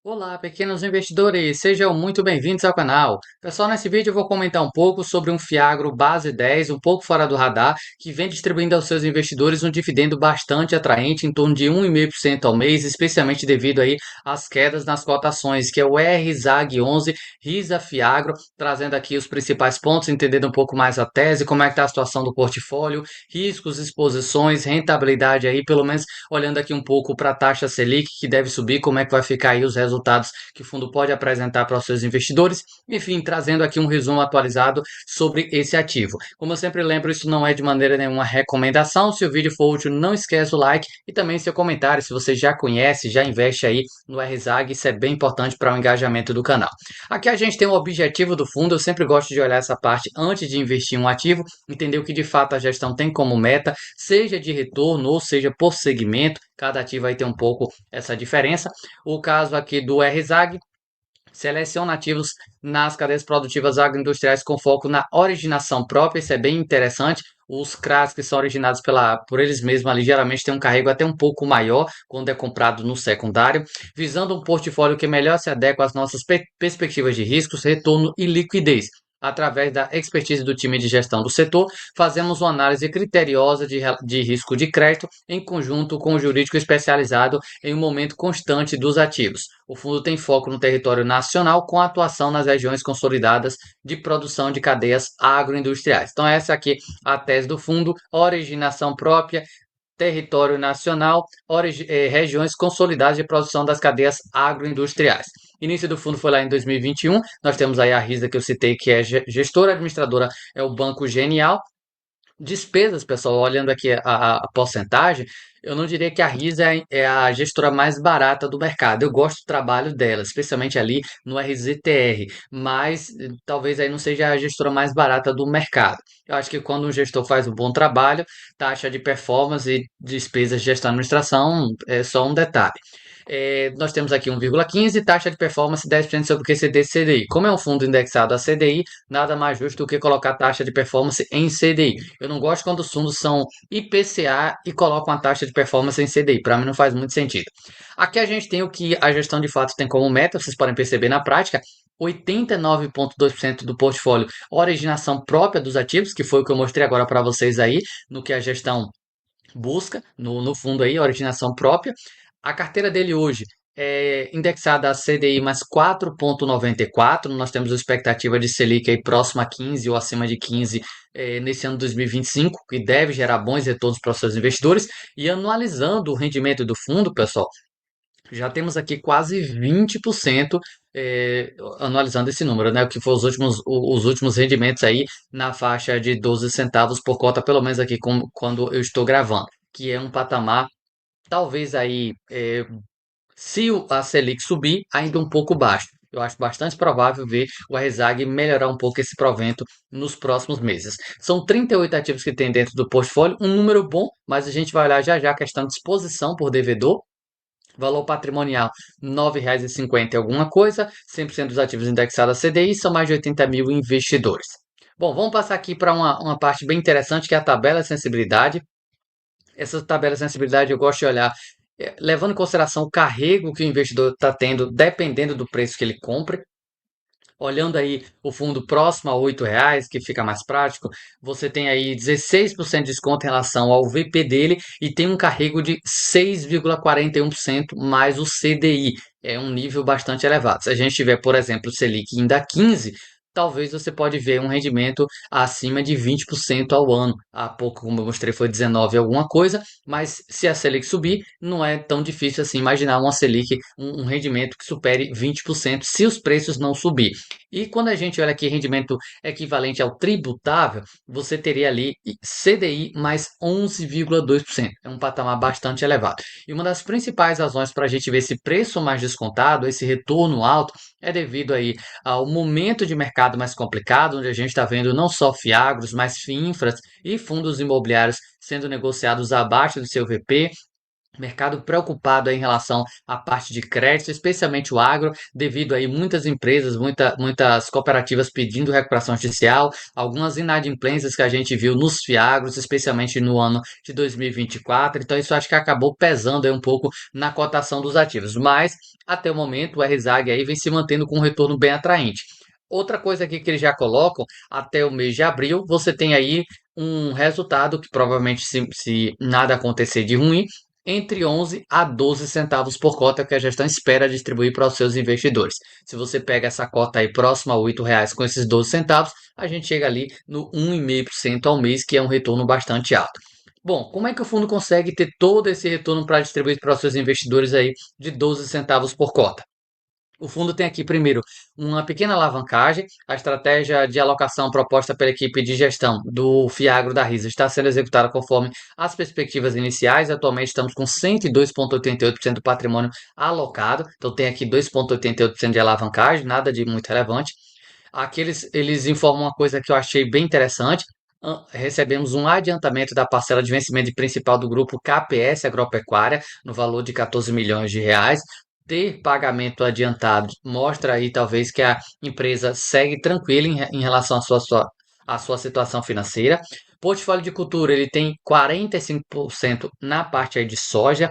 Olá, pequenos investidores, sejam muito bem-vindos ao canal. Pessoal, nesse vídeo eu vou comentar um pouco sobre um Fiagro Base 10, um pouco fora do radar, que vem distribuindo aos seus investidores um dividendo bastante atraente, em torno de 1,5% ao mês, especialmente devido aí às quedas nas cotações, que é o RZAG11 Risa Fiagro, trazendo aqui os principais pontos, entendendo um pouco mais a tese, como é que está a situação do portfólio, riscos, exposições, rentabilidade aí, pelo menos olhando aqui um pouco para a taxa Selic, que deve subir, como é que vai ficar aí os resultados que o fundo pode apresentar para os seus investidores, enfim, trazendo aqui um resumo atualizado sobre esse ativo. Como eu sempre lembro, isso não é de maneira nenhuma recomendação. Se o vídeo for útil, não esquece o like e também seu comentário, se você já conhece, já investe aí no RZAG, isso é bem importante para o engajamento do canal. Aqui a gente tem o objetivo do fundo, eu sempre gosto de olhar essa parte antes de investir em um ativo, entender o que de fato a gestão tem como meta, seja de retorno ou seja por segmento, cada ativo vai ter um pouco essa diferença. O caso aqui do RZAG, seleciona ativos nas cadeias produtivas agroindustriais com foco na originação própria, isso é bem interessante. Os CRAs que são originados por eles mesmos ali geralmente têm um carrego até um pouco maior quando é comprado no secundário, visando um portfólio que melhor se adequa às nossas perspectivas de riscos, retorno e liquidez. Através da expertise do time de gestão do setor, fazemos uma análise criteriosa de risco de crédito em conjunto com o jurídico especializado em um momento constante dos ativos. O fundo tem foco no território nacional, com atuação nas regiões consolidadas de produção de cadeias agroindustriais. Então, essa aqui é a tese do fundo: originação própria, território nacional, regiões consolidadas de produção das cadeias agroindustriais. Início do fundo foi lá em 2021. Nós temos aí a RISA que eu citei, que é gestora administradora, é o Banco Genial. Despesas, pessoal, olhando aqui a porcentagem, eu não diria que a Risa é a gestora mais barata do mercado. Eu gosto do trabalho dela, especialmente ali no RZTR, mas talvez aí não seja a gestora mais barata do mercado. Eu acho que quando um gestor faz um bom trabalho, taxa de performance e despesas de gestão e administração é só um detalhe. Nós temos aqui 1,15, taxa de performance 10% sobre o QCD e CDI. Como é um fundo indexado a CDI, nada mais justo do que colocar taxa de performance em CDI. Eu não gosto quando os fundos são IPCA e colocam a taxa de performance em CDI. Para mim não faz muito sentido. Aqui a gente tem o que a gestão de fato tem como meta, vocês podem perceber na prática, 89,2% do portfólio originação própria dos ativos, que foi o que eu mostrei agora para vocês aí, no que a gestão busca no fundo aí, originação própria. A carteira dele hoje é indexada a CDI mais 4,94. Nós temos a expectativa de Selic aí próxima a 15 ou acima de 15 nesse ano 2025, que deve gerar bons retornos para os seus investidores. E anualizando o rendimento do fundo, pessoal, já temos aqui quase 20% anualizando esse número, né? O que foi os últimos rendimentos aí na faixa de 12 centavos por cota, pelo menos aqui quando eu estou gravando, que é um patamar, talvez aí, se a Selic subir, ainda um pouco baixo. Eu acho bastante provável ver o RZAG melhorar um pouco esse provento nos próximos meses. São 38 ativos que tem dentro do portfólio, um número bom, mas a gente vai olhar já já a questão de exposição por devedor. Valor patrimonial, R$ 9,50 e alguma coisa, 100% dos ativos indexados a CDI, são mais de 80 mil investidores. Bom, vamos passar aqui para uma parte bem interessante, que é a tabela de sensibilidade. Essa tabela de sensibilidade eu gosto de olhar, levando em consideração o carrego que o investidor está tendo, dependendo do preço que ele compra. Olhando aí o fundo próximo a R$ 8, que fica mais prático, você tem aí 16% de desconto em relação ao VP dele e tem um carrego de 6,41% mais o CDI. É um nível bastante elevado. Se a gente tiver, por exemplo, o Selic ainda 15, talvez você pode ver um rendimento acima de 20% ao ano. Há pouco, como eu mostrei, foi 19 alguma coisa, mas se a Selic subir, não é tão difícil assim imaginar uma Selic, um rendimento que supere 20% se os preços não subir. E quando a gente olha aqui rendimento equivalente ao tributável, você teria ali CDI mais 11,2%. É um patamar bastante elevado. E uma das principais razões para a gente ver esse preço mais descontado, esse retorno alto, é devido aí ao momento de mercado mais complicado, onde a gente está vendo não só fiagros, mas FIINFRAs e fundos imobiliários sendo negociados abaixo do seu VP, Mercado preocupado aí em relação à parte de crédito, especialmente o agro, devido aí muitas empresas, muitas cooperativas pedindo recuperação judicial, algumas inadimplências que a gente viu nos fiagros, especialmente no ano de 2024. Então isso acho que acabou pesando aí um pouco na cotação dos ativos. Mas até o momento o RZAG aí vem se mantendo com um retorno bem atraente. Outra coisa aqui que eles já colocam, até o mês de abril, você tem aí um resultado que provavelmente, se nada acontecer de ruim, entre 11 a 12 centavos por cota que a gestão espera distribuir para os seus investidores. Se você pega essa cota aí próxima a R$ 8 com esses 12 centavos, a gente chega ali no 1,5% ao mês, que é um retorno bastante alto. Bom, como é que o fundo consegue ter todo esse retorno para distribuir para os seus investidores aí de 12 centavos por cota? O fundo tem aqui, primeiro, uma pequena alavancagem. A estratégia de alocação proposta pela equipe de gestão do Fiagro da Risa está sendo executada conforme as perspectivas iniciais. Atualmente estamos com 102,88% do patrimônio alocado. Então tem aqui 2,88% de alavancagem, nada de muito relevante. Aqui eles informam uma coisa que eu achei bem interessante. Recebemos um adiantamento da parcela de vencimento principal do grupo KPS Agropecuária, no valor de 14 milhões de reais. Ter pagamento adiantado mostra aí talvez que a empresa segue tranquila em relação à sua situação financeira. Portfólio de cultura, ele tem 45% na parte aí de soja,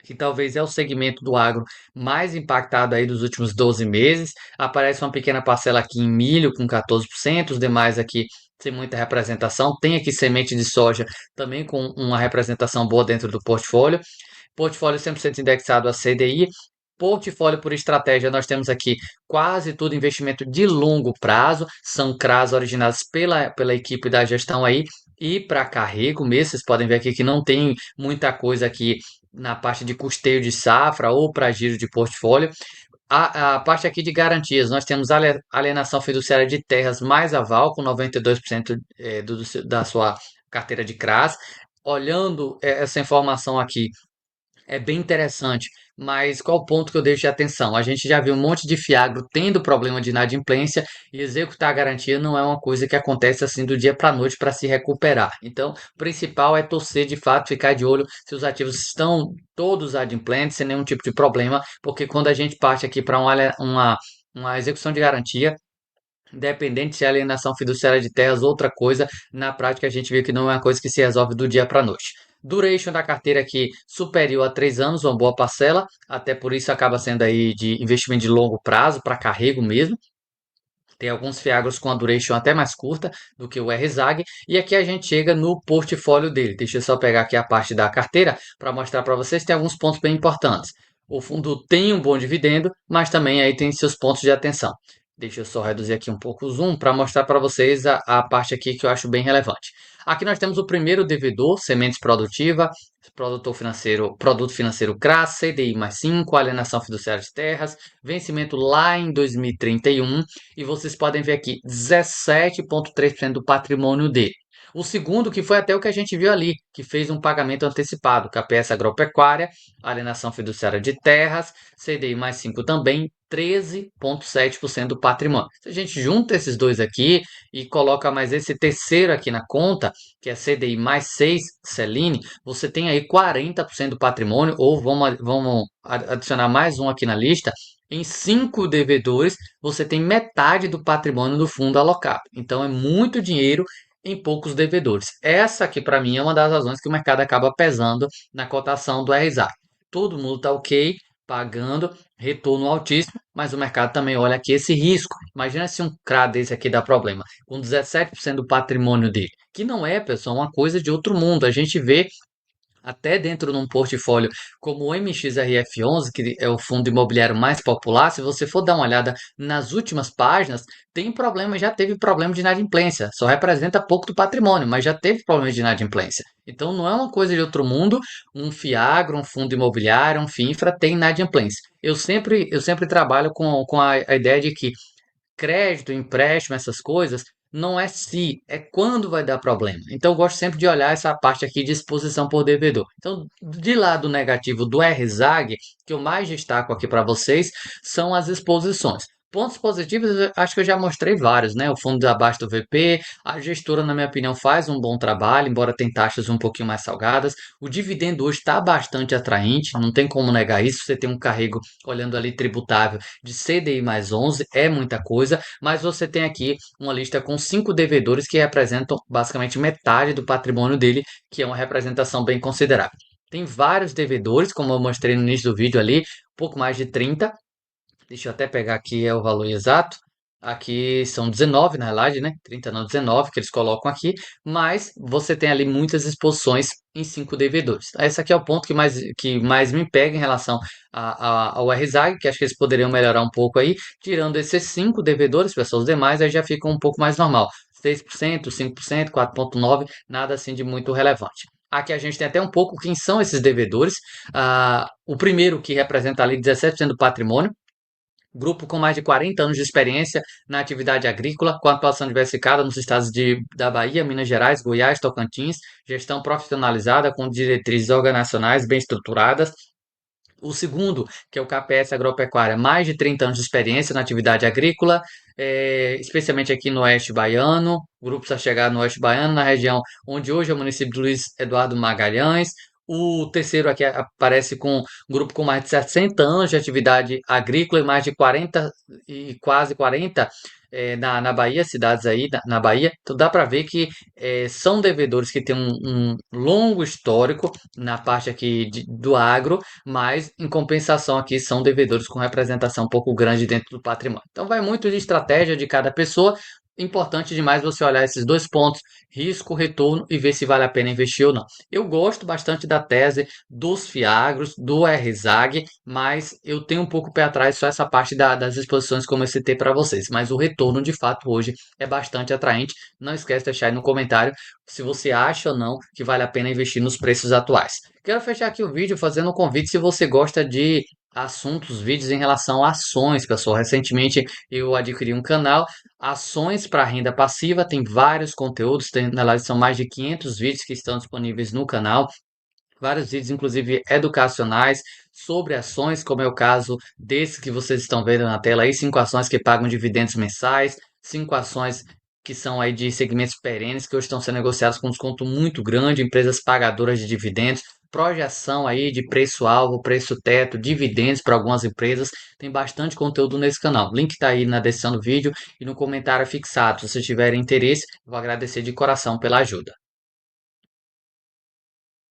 que talvez é o segmento do agro mais impactado aí dos últimos 12 meses. Aparece uma pequena parcela aqui em milho com 14%, os demais aqui sem muita representação. Tem aqui semente de soja também com uma representação boa dentro do portfólio. Portfólio 100% indexado a CDI. Portfólio por estratégia, nós temos aqui quase tudo investimento de longo prazo, são CRAs originados pela equipe da gestão aí, e para carrego mesmo, vocês podem ver aqui que não tem muita coisa aqui na parte de custeio de safra ou para giro de portfólio. A parte aqui de garantias, nós temos alienação fiduciária de terras mais aval, com 92% da sua carteira de CRAs. Olhando essa informação aqui, é bem interessante, mas qual o ponto que eu deixo de atenção? A gente já viu um monte de fiagro tendo problema de inadimplência, e executar a garantia não é uma coisa que acontece assim do dia para a noite para se recuperar. Então, o principal é torcer de fato, ficar de olho se os ativos estão todos adimplentes, sem nenhum tipo de problema, porque quando a gente parte aqui para uma execução de garantia, independente se é alienação fiduciária de terras ou outra coisa, na prática a gente vê que não é uma coisa que se resolve do dia para a noite. Duration da carteira aqui superior a 3 anos, uma boa parcela, até por isso acaba sendo aí de investimento de longo prazo, para carrego mesmo. Tem alguns fiagros com a duration até mais curta do que o RZAG. E aqui a gente chega no portfólio dele. Deixa eu só pegar aqui a parte da carteira para mostrar para vocês. Tem alguns pontos bem importantes. O fundo tem um bom dividendo, mas também aí tem seus pontos de atenção. Deixa eu só reduzir aqui um pouco o zoom para mostrar para vocês a parte aqui que eu acho bem relevante. Aqui nós temos o primeiro devedor, sementes produtiva, produto financeiro CRAS, CDI mais 5, alienação fiduciária de terras, vencimento lá em 2031, e vocês podem ver aqui 17,3% do patrimônio dele. O segundo, que foi até o que a gente viu ali, que fez um pagamento antecipado, KPS Agropecuária, alienação fiduciária de terras, CDI mais 5 também, 13,7% do patrimônio. Se a gente junta esses dois aqui e coloca mais esse terceiro aqui na conta, que é CDI mais 6 Celine, você tem aí 40% do patrimônio, ou vamos adicionar mais um aqui na lista, em 5 devedores, você tem metade do patrimônio do fundo alocado. Então é muito dinheiro em poucos devedores. Essa aqui, para mim, é uma das razões que o mercado acaba pesando na cotação do RSA. Todo mundo está ok, pagando, retorno altíssimo, mas o mercado também olha aqui esse risco. Imagina se um CRA desse aqui dá problema, com 17% do patrimônio dele, que não é, pessoal, uma coisa de outro mundo. A gente vê até dentro de um portfólio como o MXRF11, que é o fundo imobiliário mais popular. Se você for dar uma olhada nas últimas páginas, tem problema, já teve problema de inadimplência. Só representa pouco do patrimônio, mas já teve problema de inadimplência. Então não é uma coisa de outro mundo. Um Fiagro, um fundo imobiliário, um FINFRA tem inadimplência. Eu sempre trabalho com a ideia de que crédito, empréstimo, essas coisas, não é se, é quando vai dar problema. Então, eu gosto sempre de olhar essa parte aqui de exposição por devedor. Então, de lado negativo do RZAG, que eu mais destaco aqui para vocês, são as exposições. Pontos positivos, eu acho que eu já mostrei vários, né? O fundo abaixo do VP, a gestora, na minha opinião, faz um bom trabalho, embora tenha taxas um pouquinho mais salgadas. O dividendo hoje está bastante atraente, não tem como negar isso. Você tem um carrego, olhando ali, tributável de CDI mais 11, é muita coisa, mas você tem aqui uma lista com 5 devedores que representam basicamente metade do patrimônio dele, que é uma representação bem considerável. Tem vários devedores, como eu mostrei no início do vídeo ali, um pouco mais de 30. Deixa eu até pegar aqui o valor exato. Aqui são 19, na realidade, né? 30 não, 19 que eles colocam aqui, mas você tem ali muitas exposições em 5 devedores. Esse aqui é o ponto que mais me pega em relação ao RZAG, que acho que eles poderiam melhorar um pouco aí, tirando esses 5 devedores, pessoal, os demais aí já ficam um pouco mais normal. 6%, 5%, 4,9%, nada assim de muito relevante. Aqui a gente tem até um pouco quem são esses devedores. O primeiro que representa ali 17% do patrimônio, grupo com mais de 40 anos de experiência na atividade agrícola, com atuação diversificada nos estados da Bahia, Minas Gerais, Goiás, Tocantins, gestão profissionalizada com diretrizes organizacionais bem estruturadas. O segundo, que é o KPS Agropecuária, mais de 30 anos de experiência na atividade agrícola, especialmente aqui no Oeste Baiano. O grupo está chegado no Oeste Baiano, na região onde hoje é o município de Luiz Eduardo Magalhães. O terceiro aqui aparece com um grupo com mais de 60 anos de atividade agrícola e mais de 40 e quase 40 na Bahia, cidades aí na Bahia. Então dá para ver que são devedores que têm um longo histórico na parte aqui do agro, mas em compensação aqui são devedores com representação um pouco grande dentro do patrimônio. Então vai muito de estratégia de cada pessoa. Importante demais você olhar esses dois pontos, risco, retorno, e ver se vale a pena investir ou não. Eu gosto bastante da tese dos Fiagros, do RZAG, mas eu tenho um pouco o pé atrás só essa parte das exposições como eu citei para vocês. Mas o retorno de fato hoje é bastante atraente. Não esquece de deixar aí no comentário se você acha ou não que vale a pena investir nos preços atuais. Quero fechar aqui o vídeo fazendo um convite se você gosta de assuntos, vídeos em relação a ações, pessoal. Recentemente eu adquiri um canal, Ações para Renda Passiva, tem vários conteúdos, na verdade são mais de 500 vídeos que estão disponíveis no canal. Vários vídeos, inclusive educacionais, sobre ações, como é o caso desse que vocês estão vendo na tela aí, 5 ações que pagam dividendos mensais, 5 ações que são aí de segmentos perenes, que hoje estão sendo negociadas com desconto muito grande, empresas pagadoras de dividendos, projeção aí de preço-alvo, preço-teto, dividendos para algumas empresas. Tem bastante conteúdo nesse canal. Link está aí na descrição do vídeo e no comentário fixado. Se vocês tiverem interesse, vou agradecer de coração pela ajuda.